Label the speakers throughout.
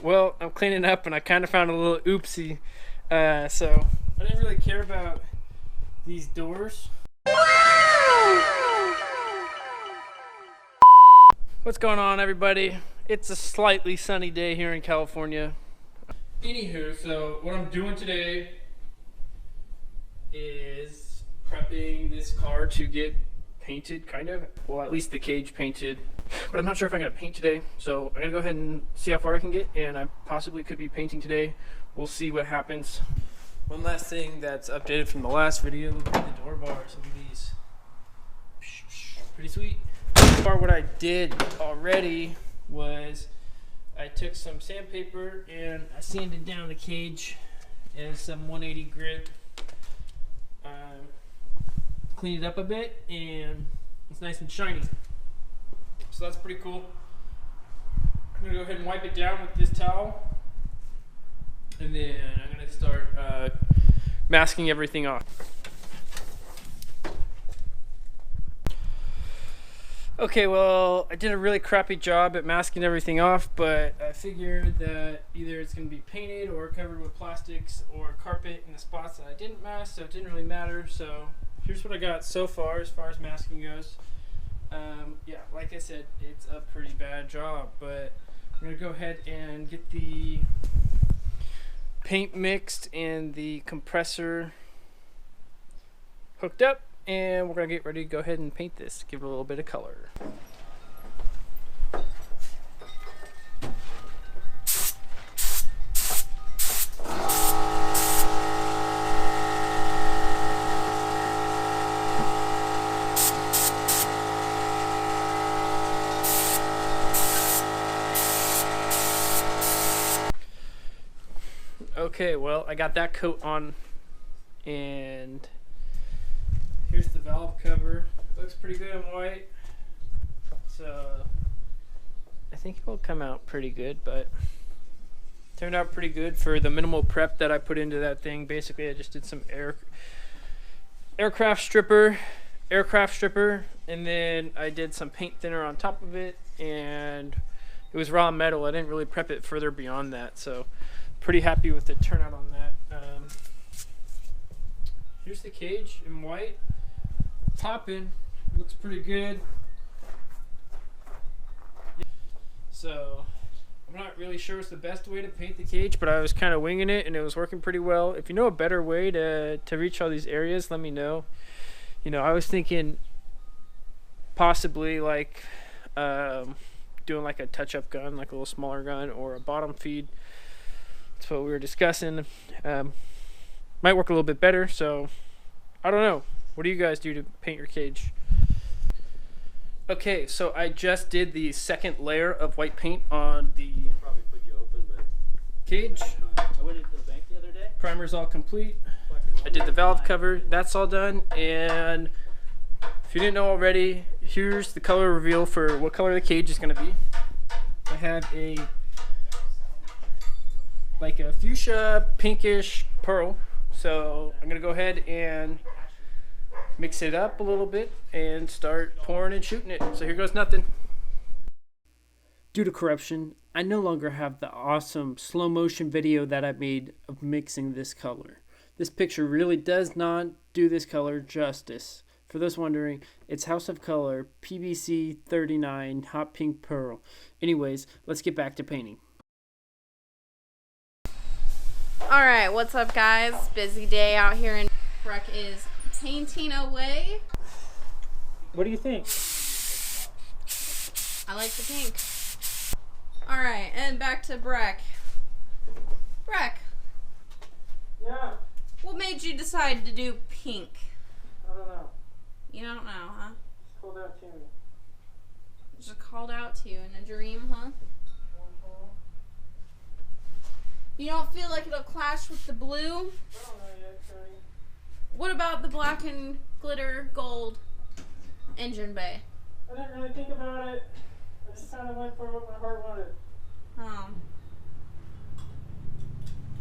Speaker 1: Well, I'm cleaning up and I kind of found a little oopsie. So I didn't really care about these doors. What's going on, everybody? It's a slightly sunny day here in California. Anywho, so what I'm doing today is prepping this car to get painted, kind of. Well, at least the cage painted. But I'm not sure if I'm going to paint today, so I'm going to go ahead and see how far I can get, and I possibly could be painting today. We'll see what happens. One last thing that's updated from the last video, look at the door bars, look at these. Pretty sweet. So far what I did already was I took some sandpaper and I sanded down the cage and some 180 grit. Cleaned it up a bit and it's nice and shiny. So that's pretty cool. I'm gonna go ahead and wipe it down with this towel, and then I'm gonna start masking everything off. Okay, well, I did a really crappy job at masking everything off, but I figured that either it's gonna be painted or covered with plastics or carpet in the spots that I didn't mask, so it didn't really matter. So here's what I got so far as masking goes. Yeah, like I said, it's a pretty bad job, but I'm gonna go ahead and get the paint mixed and the compressor hooked up, and we're gonna get ready to go ahead and paint this, give it a little bit of color. Okay, well, I got that coat on, and here's the valve cover. It looks pretty good in white, so I think it will come out pretty good, but turned out pretty good for the minimal prep that I put into that thing. Basically, I just did some aircraft stripper, and then I did some paint thinner on top of it, and it was raw metal. I didn't really prep it further beyond that, so pretty happy with the turnout on that. Here's the cage in white. Popping, looks pretty good. So I'm not really sure what's the best way to paint the cage, but I was kind of winging it and it was working pretty well. If you know a better way to reach all these areas, let me know. You know, I was thinking possibly like doing like a touch-up gun, like a little smaller gun, or a bottom feed. That's what we were discussing. Might work a little bit better, so I don't know. What do you guys do to paint your cage? Okay, so I just did the second layer of white paint on the cage.
Speaker 2: I went into the bank the other day.
Speaker 1: Primer's all complete. I did the valve cover. That's all done. And if you didn't know already, here's the color reveal for what color the cage is going to be. I have like a fuchsia pinkish pearl, so I'm gonna go ahead and mix it up a little bit and start pouring and shooting it. So here goes nothing. Due to corruption, I no longer have the awesome slow motion video that I made of mixing this color. This picture really does not do this color justice. For those wondering, it's House of Color PBC 39 Hot Pink Pearl. Anyways, let's get back to painting.
Speaker 3: Alright, what's up guys? Busy day out here in Breck is painting away.
Speaker 1: What do you think?
Speaker 3: I like the pink. Alright, and back to Breck. Breck,
Speaker 1: Yeah,
Speaker 3: what made you decide to do pink?
Speaker 1: I don't know.
Speaker 3: You don't know, huh?
Speaker 1: It's cold out to me.
Speaker 3: Just called out to you in a dream, huh? You don't feel like it'll clash with the blue?
Speaker 1: I don't know yet, Tony.
Speaker 3: What about the black and glitter gold engine bay?
Speaker 1: I didn't really think about it. I just kind of went for what my heart wanted.
Speaker 3: Oh.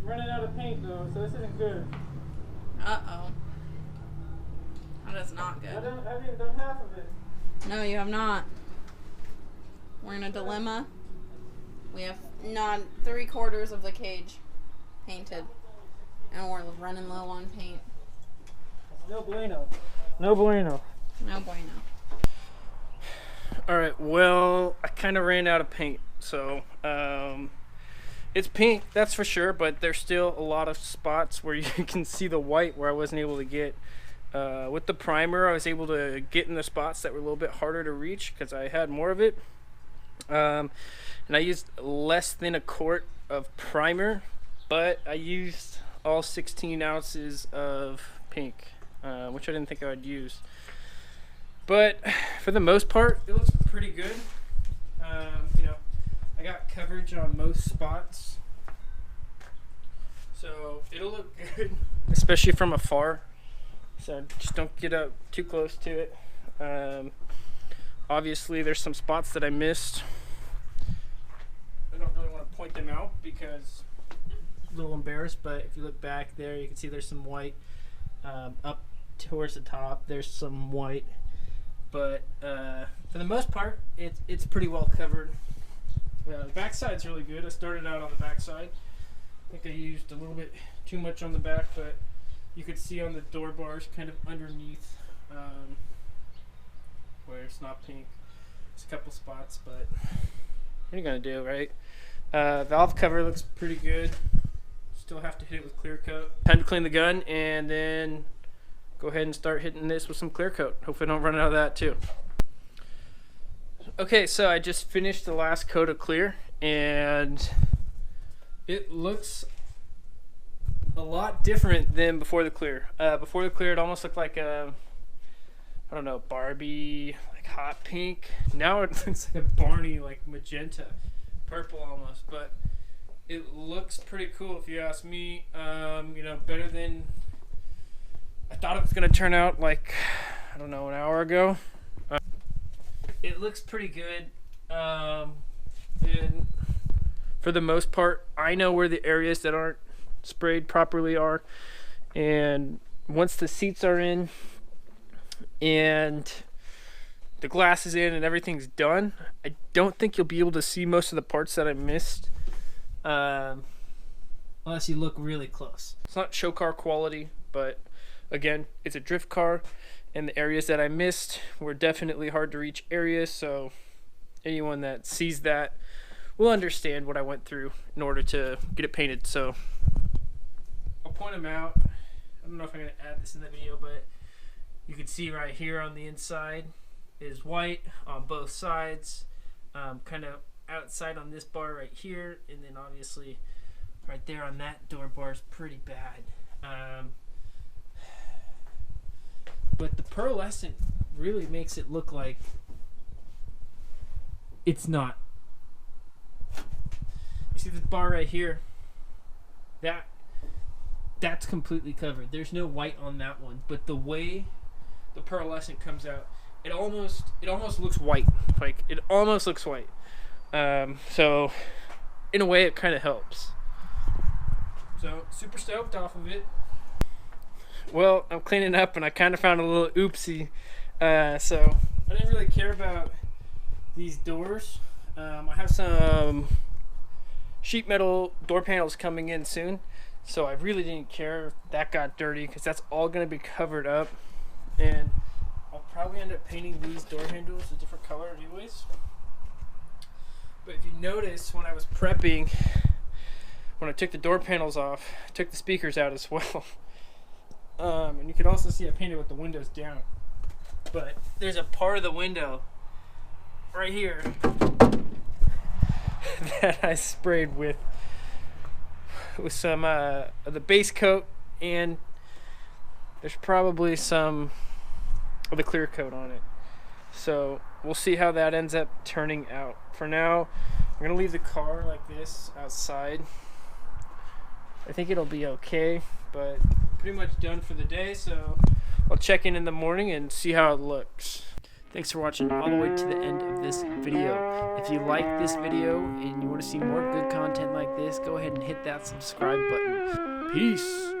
Speaker 1: I'm running out of paint though, so this isn't good.
Speaker 3: Uh-oh. That is not good.
Speaker 1: I haven't even done half of it.
Speaker 3: No, you have not. We're in a dilemma. We have not 3/4 of the cage painted, and we're running low on paint.
Speaker 1: No bueno. No bueno.
Speaker 3: No bueno.
Speaker 1: All right. Well, I kind of ran out of paint, so it's pink, that's for sure. But there's still a lot of spots where you can see the white where I wasn't able to get. With the primer, I was able to get in the spots that were a little bit harder to reach because I had more of it. And I used less than a quart of primer, but I used all 16 ounces of pink, which I didn't think I would use. But for the most part, it looks pretty good. You know, I got coverage on most spots, so it'll look good, especially from afar. So just don't get up too close to it. Obviously, there's some spots that I missed. I don't really want to point them out because I'm a little embarrassed, but if you look back there, you can see there's some white up towards the top. There's some white, but for the most part, it's pretty well covered. The backside's really good. I started out on the backside. I think I used a little bit too much on the back, but you could see on the door bars kind of underneath where it's not pink. There's a couple spots, but what are you going to do, right? Valve cover looks pretty good. Still have to hit it with clear coat. Time to clean the gun and then go ahead and start hitting this with some clear coat. Hopefully I don't run out of that too. Okay, so I just finished the last coat of clear and it looks a lot different than before the clear. Before the clear, it almost looked like a, I don't know, Barbie, like hot pink. Now it looks like a Barney, like magenta, purple almost. But it looks pretty cool if you ask me. You know, better than I thought it was gonna turn out. Like, I don't know, an hour ago. It looks pretty good. And for the most part, I know where the areas that aren't sprayed properly are, and once the seats are in and the glass is in and everything's done, I don't think you'll be able to see most of the parts that I missed unless you look really close. It's not show car quality, but again, it's a drift car, and the areas that I missed were definitely hard to reach areas, so anyone that sees that will understand what I went through in order to get it painted. So I'll point them out. I don't know if I'm going to add this in the video, but you can see right here on the inside is white on both sides, kind of outside on this bar right here, and then obviously right there on that door bar is pretty bad. But the pearlescent really makes it look like it's not. You see this bar right here? That's completely covered. There's no white on that one, but the way the pearlescent comes out, it almost looks white. Like, it almost looks white. So in a way it kind of helps. So super stoked off of it. Well, I'm cleaning up and I kind of found a little oopsie. So I didn't really care about these doors. I have some sheet metal door panels coming in soon, so I really didn't care if that got dirty because that's all going to be covered up, and I'll probably end up painting these door handles a different color anyways. But if you notice, when I was prepping, when I took the door panels off, I took the speakers out as well. And you can also see I painted with the windows down, but there's a part of the window right here that I sprayed with some of the base coat, and there's probably some of the clear coat on it. So we'll see how that ends up turning out. For now, I'm gonna leave the car like this outside. I think it'll be okay, but pretty much done for the day, so I'll check in the morning and see how it looks. Thanks for watching all the way to the end of this video. If you like this video and you want to see more good content like this, go ahead and hit that subscribe button. Peace.